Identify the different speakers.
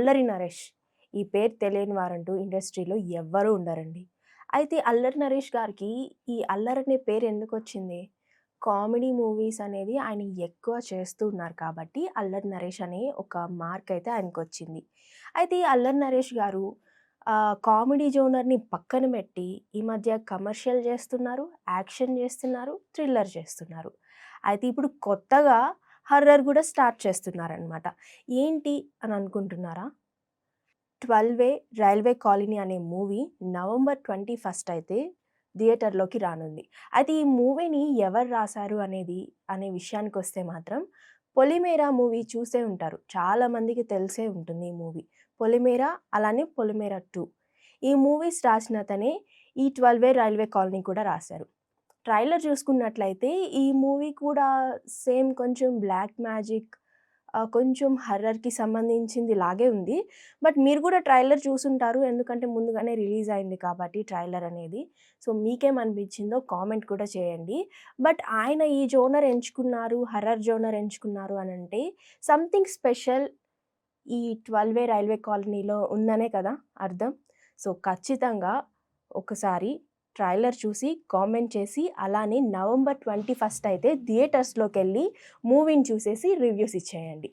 Speaker 1: అల్లరి నరేష్. ఈ పేరు తెలియని వారంటూ ఇండస్ట్రీలో ఎవ్వరూ ఉండరండి. అయితే అల్లరి నరేష్ గారికి ఈ అల్లరి అనే పేరు ఎందుకొచ్చింది? కామెడీ మూవీస్ అనేది ఆయన ఎక్కువ చేస్తూ ఉన్నారు కాబట్టి అల్లరి నరేష్ అనే ఒక మార్క్ అయితే ఆయనకొచ్చింది. అయితే ఈ అల్లరి నరేష్ గారు కామెడీ జోనర్‌ని పక్కన పెట్టి ఈ మధ్య కమర్షియల్ చేస్తున్నారు, యాక్షన్ చేస్తున్నారు, థ్రిల్లర్ చేస్తున్నారు. అయితే ఇప్పుడు కొత్తగా హర్రర్ గూడా స్టార్ట్ చేస్తున్నారనమాట. ఏంటి అని అనుకుంటున్నారా? 'ట్వెల్వే రైల్వే కాలనీ' అనే మూవీ నవంబర్ 21 అయితే థియేటర్‌లోకి రానుంది. అయితే ఈ మూవీని ఎవరు రాసారు అనే విషయానికొస్తే మాత్రం 'పొలిమేర' మూవీ చూసే ఉంటారు. చాలా మందికి తెలిసే ఉంటుంది ఈ మూవీ. 'పొలిమేర' అలానే 'పొలిమేర 2' ఈ మూవీస్ రాసినతనే ఈ 'ట్వెల్వే రైల్వే కాలనీ' కూడా రాసారు. ట్రైలర్ చూసుకున్నట్లయితే ఈ మూవీ కూడా సేమ్ కొంచెం బ్లాక్ మ్యాజిక్ కొంచెం హర్రర్‌కి సంబంధించింది లాగే ఉంది. బట్ మీరు కూడా ట్రైలర్ చూసుంటారు. ఎందుకంటే ముందుగానే రిలీజ్ అయింది కాబట్టి ట్రైలర్ అనేది. సో, మీకేమనిపించిందో కామెంట్ కూడా చేయండి. బట్ ఆయన ఈ జోనర్ ఎంచుకున్నారు, హర్రర్ జోనర్ ఎంచుకున్నారు అనంటే సంథింగ్ స్పెషల్ ఈ 'ట్వెల్వే రైల్వే కాలనీలో' ఉందనే కదా అర్థం. సో, ఖచ్చితంగా ఒకసారి ట్రైలర్ చూసి కామెంట్ చేసి అలానే నవంబర్ 21 అయితే థియేటర్స్‌లోకెళ్ళి మూవీని చూసేసి రివ్యూస్ ఇచ్చేయండి.